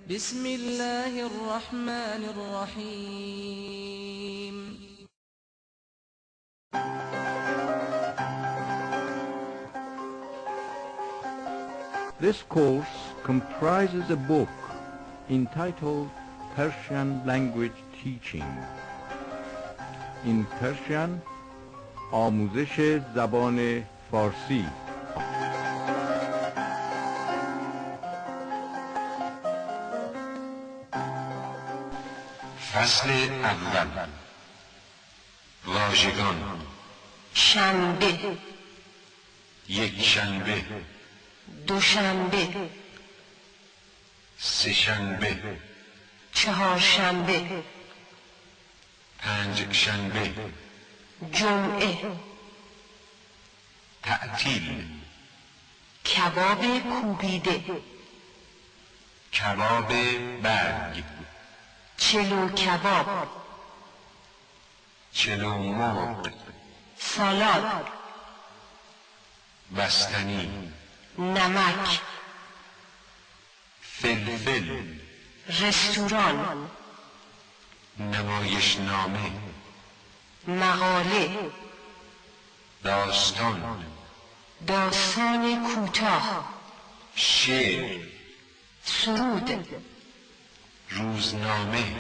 بسم الله الرحمن الرحیم. This course comprises a book entitled Persian Language Teaching. In Persian, آموزش زبان فارسی. فصل اول. واژگان: شنبه، یک شنبه، دوشنبه، سه شنبه، چهارشنبه، پنج شنبه، جمعه، تعطیل، کباب کوبیده، کباب برگ، چلو کباب، چلو مرغ، سالاد، بستنی، نمک، فلفل، رستوران، نمایشنامه، مقاله، داستان، داستان کوتاه، شعر، سرود، روزنامه،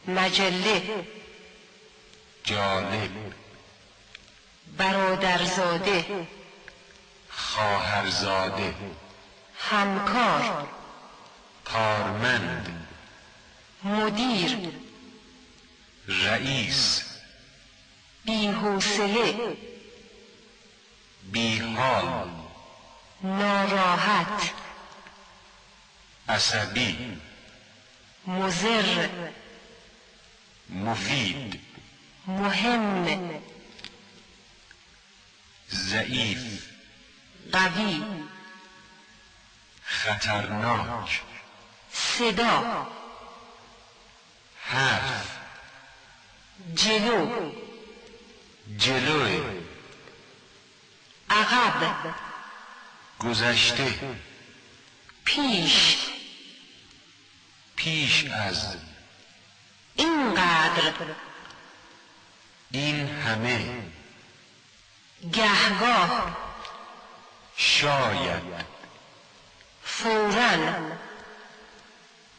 مجله، جالب، برادرزاده، خواهرزاده، همکار، کارمند، مدیر، رئیس، بی‌حوصله، بیحال، ناراحت، عصبی، مضر، مفید، مهم، ضعیف، قوی، خطرناک، صدا، حرف، جلو، جلو، عقب، گذشته، پیش، پیش از، اینقدر، این همه، گهگاه، شاید، فوراً،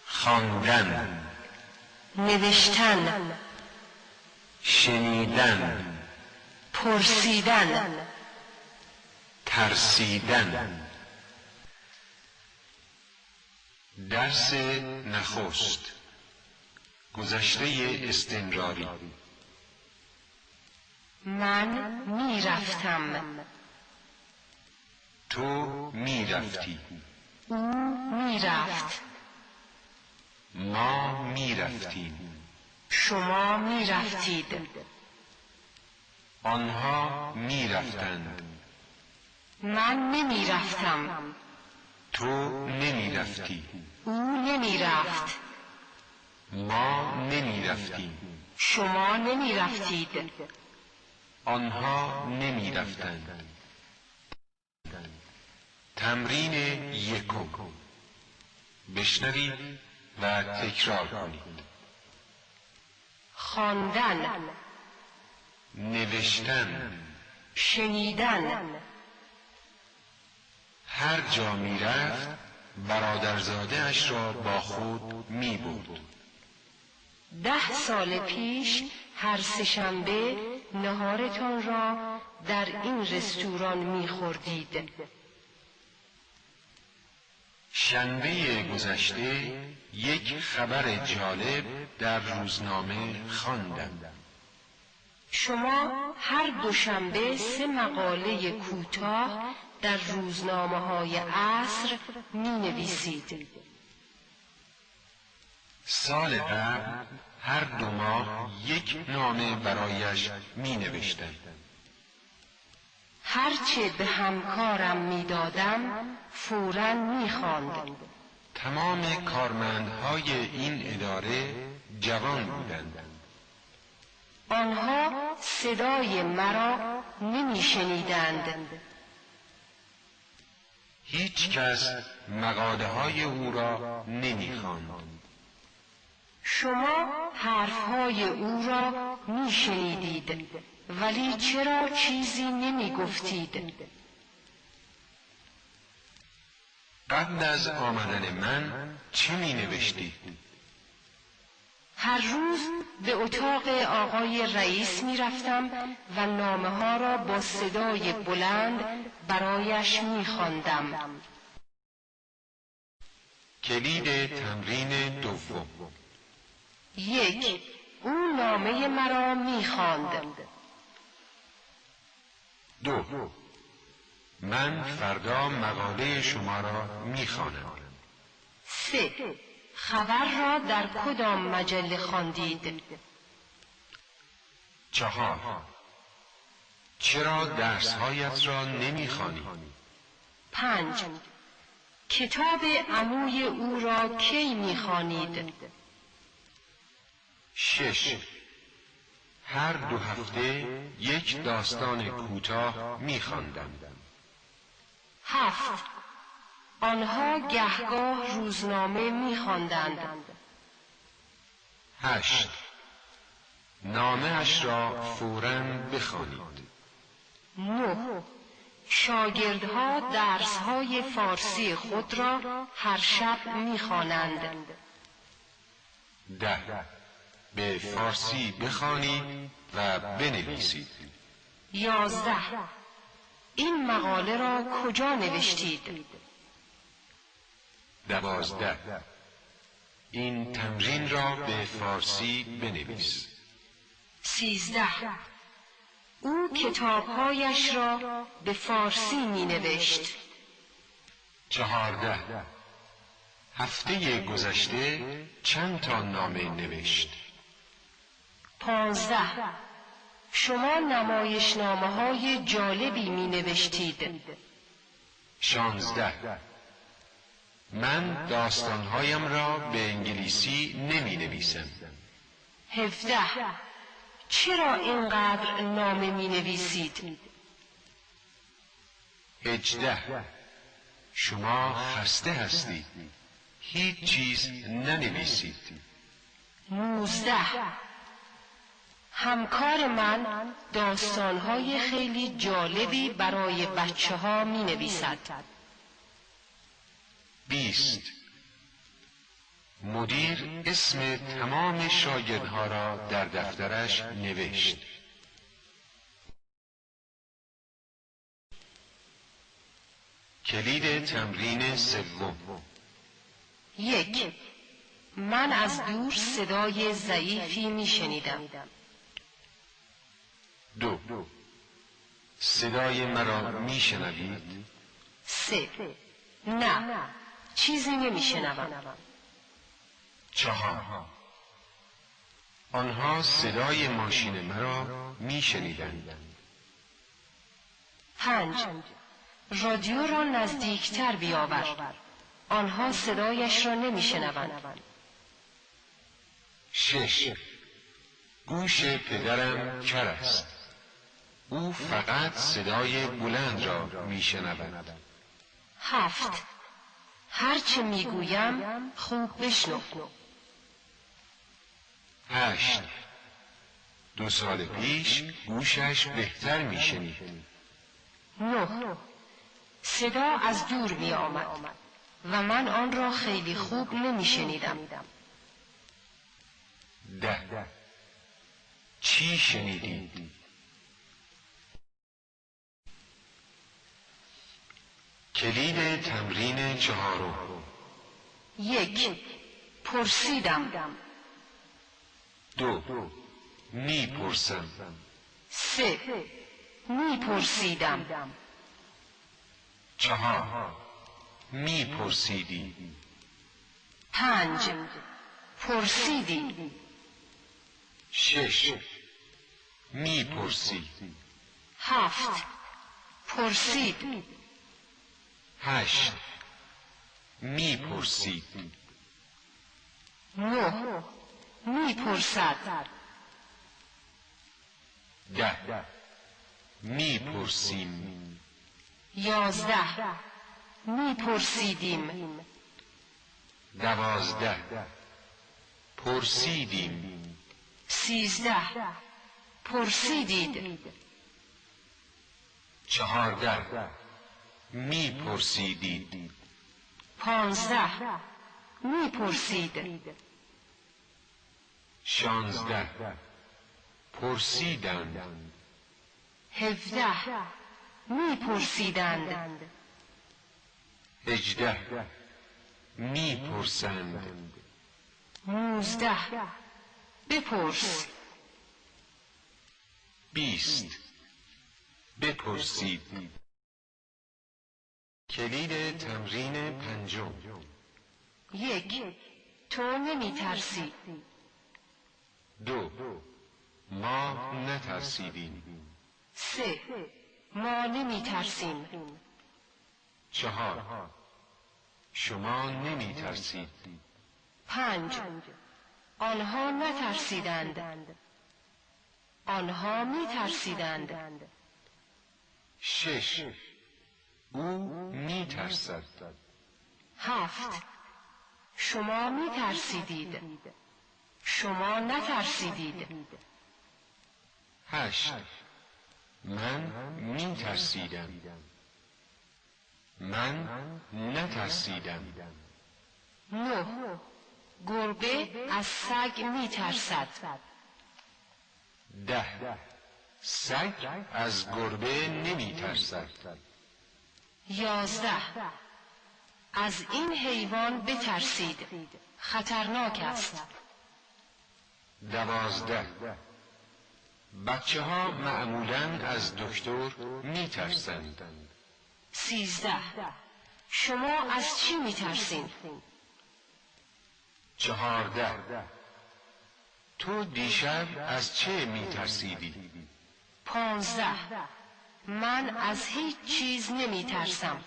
خواندن، نوشتن، شنیدن، پرسیدن، ترسیدن. درس نخست: گذشته استمراری. من میرفتم، تو میرفتی، او میرفت، ما میرفتیم، شما میرفتید، آنها میرفتند، من نمیرفتم، تو نمیرفتی، او نمیرفت، ما نمیرفتیم، شما نمیرفتید، آنها نمیرفتند. تمرین یکم. بشنوید و تکرار کنید. خواندن، نوشتن، شنیدن، هر جا میرفت برادرزاده اش را با خود میبرد. 10 سال پیش هر سه‌شنبه نهارتان را در این رستوران می‌خوردید. شنبه گذشته یک خبر جالب در روزنامه خواندم. شما هر دوشنبه 3 مقاله کوتاه در روزنامه‌های عصر می‌نویسید. سال قبل هر 2 ماه یک نامه برایش می‌نوشتم. هرچه به همکارم می‌دادم فوراً می‌خواند. تمام کارمندهای این اداره جوان بودند. آنها صدای مرا نمی‌شنیدند. هیچ کس مقاله های او را نمی‌خواند. شما حرفهای او را می شنیدید ولی چرا چیزی نمی گفتید؟ قبل از آمدن من چه می نوشتید؟ هر روز به اتاق آقای رئیس می رفتم و نامه ها را با صدای بلند برایش می خواندم. کلید تمرین دوم. 1. او نامه مرا می خواند. 2. من فردا مقاله شما را می خوانم. 3. خبر را در کدام مجله خواندید؟ 4. چرا درسهایت را نمی خوانی؟ 5. کتاب عموی او را کی می خوانید؟ 6. هر 2 هفته یک داستان کوتاه می خواندم. 7. آنها گهگاه روزنامه می خواندند. 8. نامه اش را فوراً بخوانید. 9. شاگردها درسهای فارسی خود را هر شب می خوانند. 10. به فارسی بخوانید و بنویسید. 11. این مقاله را کجا نوشتید؟ 12. این تمرین را به فارسی بنویس. 13. او کتابهایش را به فارسی می نوشت. 14. هفته گذشته چند تا نامه نوشت؟ 15. شما نمایشنامه های جالبی می نوشتید. 16. من داستانهایم را به انگلیسی نمی نویسم. 17. چرا اینقدر نامه می نویسید؟ 18. شما خسته هستید. هیچ چیز ننویسید. 19. همکار من داستانهای خیلی جالبی برای بچه ها می نویسد. 20. مدیر اسم تمام شاگردها را در دفترش نوشت. کلید تمرین سوم. 1. من از دور صدای ضعیفی می شنیدم. 2. صدای مرا می شنوید؟ 3. نه، چیزی نمی شنوم. 4. آنها صدای ماشین مرا می شنیدند. 5. رادیو را نزدیکتر بیاور. آنها صدایش را نمی شنوند. 6. گوش پدرم کر است. او فقط صدای بلند را می شنود. 7. هرچه می گویم خوب بشنو. 8. 2 سال پیش گوشش بهتر می شنید. 9. صدا از دور می آمد و من آن را خیلی خوب نمی شنیدم. 10. چی شنیدید؟ کلید تمرین 4. 1. پرسیدم. 2. می پرسم. 3. می پرسیدم. 4. می پرسیدی. 5. پرسیدی. 6. می پرسی. 7. پرسید. 8. می پرسید. 9. می پرسد. 10. می پرسیم. 11. میپرسیدیم. 12 پرسیدیم. 13 پرسیدید. 14 میپرسیدید. 15 میپرسید. 16 پرسیدند. 17 میپرسیدند. 18 میپرسند. 19 بپرس. 20 بپرسید. کلید تمرین 5. 1 تو نمیترسی. 2 ما نترسیدیم. 3 ما نمیترسیم. 4 شما نمیترسید. 5 آنها نترسیدند. آنها میترسیدند. 6 او میترسد. 7 شما میترسیدید. شما نترسیدید. 8 من میترسیدم. من نترسیدم. 9 گربه از سگ میترسد. 10 سگ از گربه نمیترسد. 11 از این حیوان بترسید. خطرناک است. 12 بچه ها معمولاً از دکتر میترسند. 13 شما از چی میترسید؟ 14 تو دیشب از چه میترسیدی؟ 15 من از هیچ چیز نمیترسم.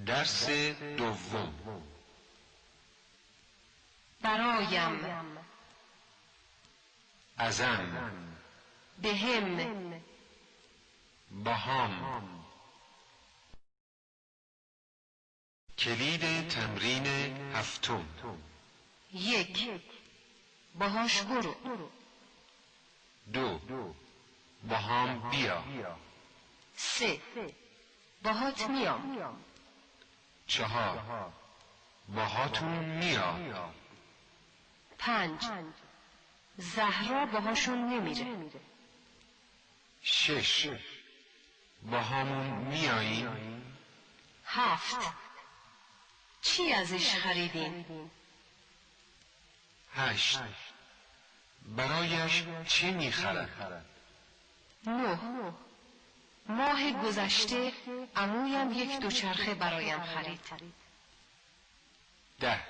درس دوم. برایم، ازم، بهم، باهام. کلید تمرین 7. 1 باهاش برو. 2 باهام بیا. 3 باهات میام. 4 باهاتون میاد. 5 زهرا باهاشون نمیره. 6 باهامون میایین. 7 چی ازش خریدین؟ 8 برایش چی میخرد؟ 9 ماه گذشته عمویم یک دوچرخه برایم خرید. 10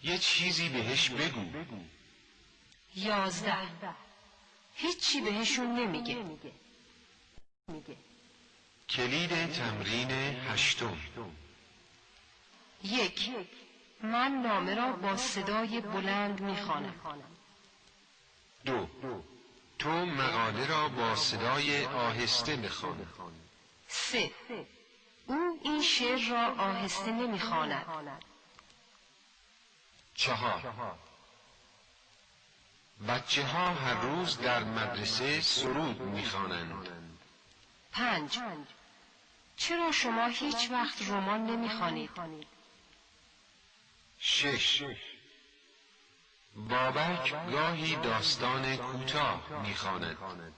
یه چیزی بهش بگو. 11 هیچی بهشون نمیگه. کلید تمرین 8. 1 من نامه را با صدای بلند میخوانم. 2 تو مقاله را با صدای آهسته بخوان. 3 او این شعر را آهسته نمیخواند. 4 بچه ها هر روز در مدرسه سرود میخوانند. 5 چرا شما هیچ وقت رمان نمیخوانید؟ 6 بابک گاهی داستان کوتاه میخواند.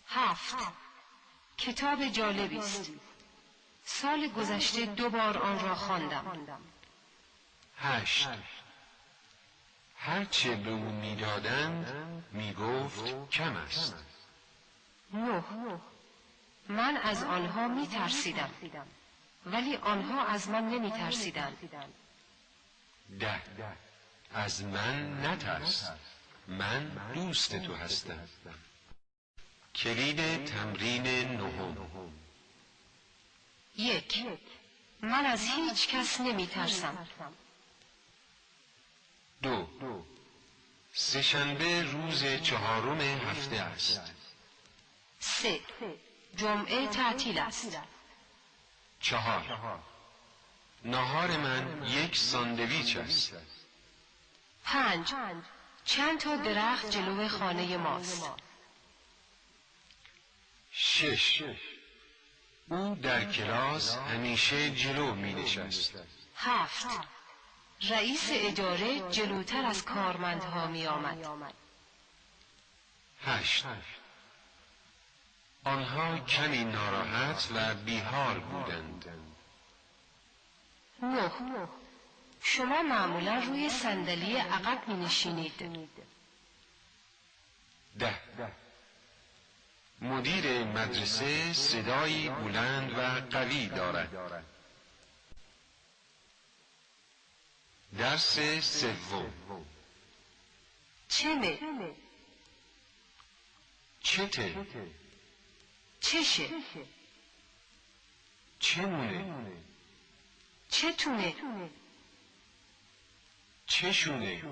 7 کتاب جالبی است. سال گذشته 2 بار آن را خواندم. 8 هرچه به او میدادند میگفت کم است. 9 من از آنها میترسیدم ولی آنها از من نمیترسیدند. 10 از من نترس، من دوست تو هستم. کلید تمرین 9. 1 من از هیچ کس نمیترسم. 2 سه‌شنبه روز 4 هفته است. 3. جمعه تعطیل است. 4. ناهار من 1 ساندویچ است. 5. چند تا درخت جلو خانه ماست. 6. او در کلاس همیشه جلو می نشست. 7. رئیس اداره جلوتر از کارمندها می آمد. 8. آنها کمی ناراحت و بیحال بودند. 9. شما معمولا روی صندلی عقب می نشینید. 10. مدیر مدرسه صدایی بلند و قوی دارد. درس سوم. چمه، چته، چشه، چمونه، چتونه، چشونه.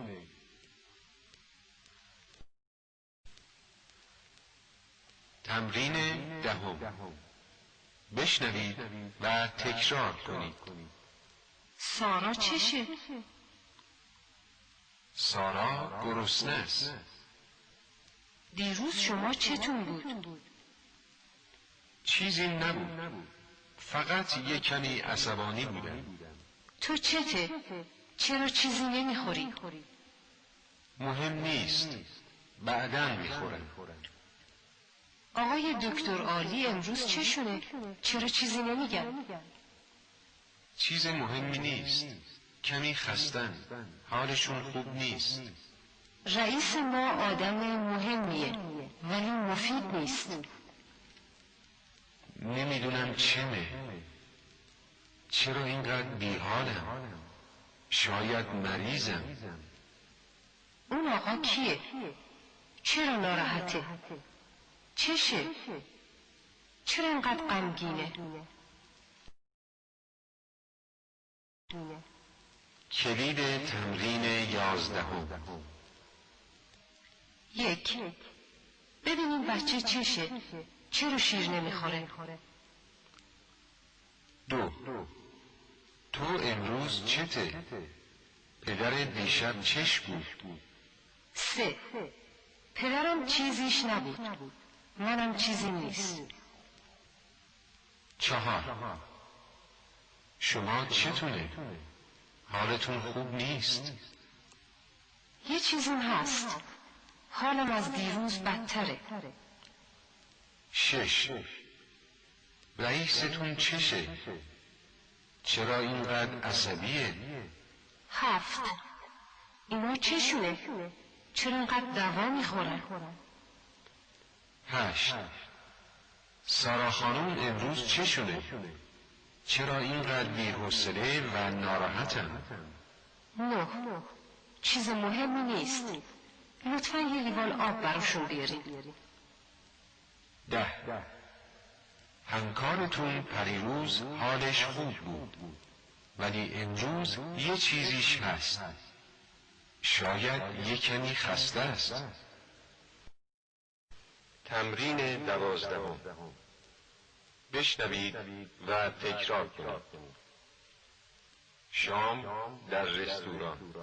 تمرین 10. بشنوید و تکرار کنید. سارا چشه؟ سارا گرسنه است. دیروز شما چتون بود؟ چیزی نبود، فقط یک کمی عصبانی بودم. تو چته؟ چرا چیزی نمیخوری؟ مهم نیست، بعداً میخورم. آقای دکتر عالی امروز چشونه؟ چرا چیزی نمیگن؟ چیز مهمی نیست، کمی خستن، حالشون خوب نیست. رئیس ما آدم مهمیه ولی مفید نیست. نمیدونم چمه، چرا اینقدر بیحالم، شاید مریضم. اون آقا کیه؟ چرا ناراحته؟ چشه؟ چرا اینقدر غمگینه؟ کلید تمرین 11. 1. ببینیم بچه چشه؟ چرا شیر نمیخوره؟ 2. تو امروز چته؟ پدر دیشب چش بود؟ 3. پدرم چیزیش نبود، منم چیزی نیست. 4. شما چتونه؟ حالتون خوب نیست؟ یه چیزی هست، حالم از دیروز بدتره. 6. رئیستون چشه؟ چرا اینقدر عصبیه؟ 7. اینا چشونه؟ چرا اینقدر دوا میخورن؟ 8. سارا خانوم امروز چشونه؟ چرا اینقدر بی‌حوصله و ناراحتن؟ 9. چیز مهمی نیست، لطفا یه لیوان آب براشون بیارین. 10. همکارتون پریروز حالش خوب بود، ولی امروز یه چیزیش هست، شاید یه کمی خسته است. تمرین 12. بشنوید و تکرار کنید. شام در رستوران.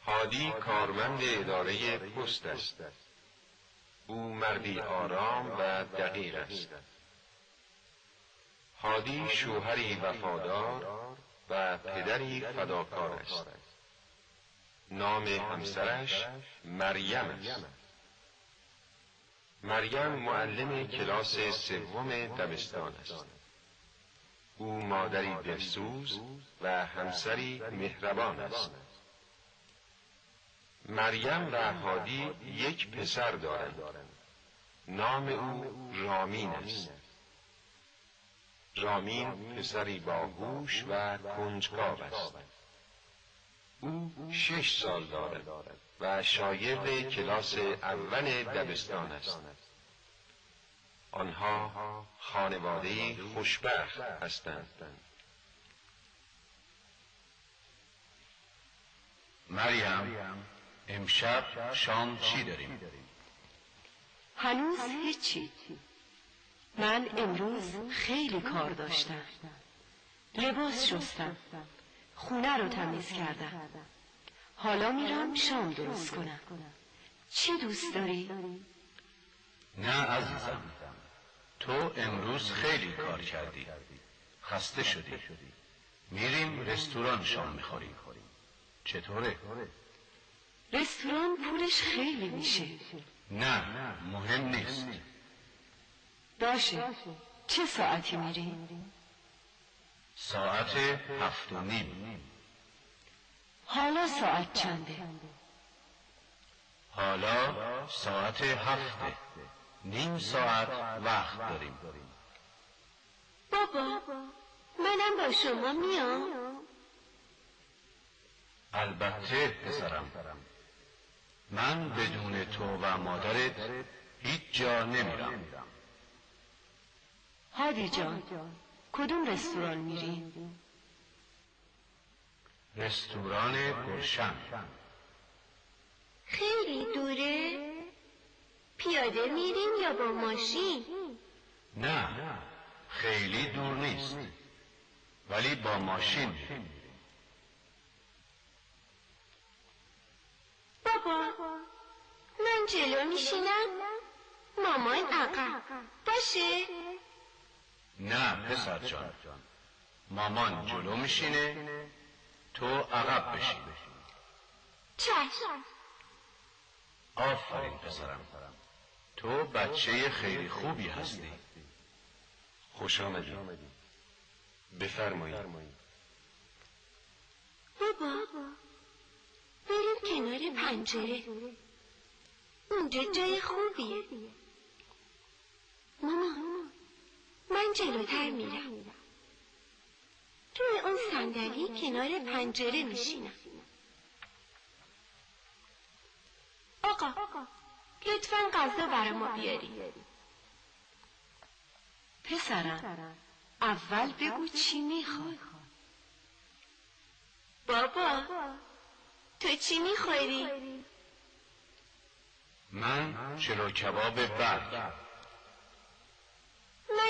هادی کارمند اداره پست است. او مردی آرام و دقیق است. هادی شوهری وفادار و پدری فداکار است. نام همسرش مریم است. مریم معلم کلاس 3 دبستان است. او مادری دلسوز و همسری مهربان است. مریم و هادی یک پسر دارند. نام او رامین است. رامین پسری باهوش و کنجکاو است. او 6 سال دارد و شاگرد کلاس اول دبستان است. آنها خانواده خوشبخت هستند. مریم، امشب شام چی داریم؟ هنوز هیچی. من امروز خیلی کار داشتم. لباس شستم، خونه رو تمیز کردم. حالا میرم شام درست کنم. چی دوست داری؟ نه عزیزم، تو امروز خیلی کار کردی، خسته شدی. میریم رستوران شام میخوریم. چطوره؟ رستوران پولش خیلی میشه. نه مهم نیست. باشه، چه ساعتی میری؟ ساعت 7:30. حالا ساعت چنده؟ حالا ساعت 7. نیم ساعت وقت داریم. بابا، منم با شما میام؟ البته پسرم، من بدون تو و مادرت هیچ جا نمیرم. هادی جان، کدوم رستوران میری؟ رستوران گلشن. خیلی دوره؟ پیاده میریم یا با ماشین؟ نه خیلی دور نیست، ولی با ماشین میریم. بابا، من جلو میشینم، مامان عقب، باشه؟ نه پسر جان، مامان جلو میشینه، تو عقب بشین. چشم. آفرین پسرم، تو بچه خیلی خوبی هستی. خوش آمدی. بفرمایید. بابا، بریم کنار پنجره، اونجا جای خوبیه. ماما، من جلوتر میرم، توی اون صندلی کنار پنجره میشینم. آقا، لطفاً غذا برای ما بیاری. پسرم، اول بگو چی میخوای؟ بابا، تو چی میخوری؟ من چلو کباب برگ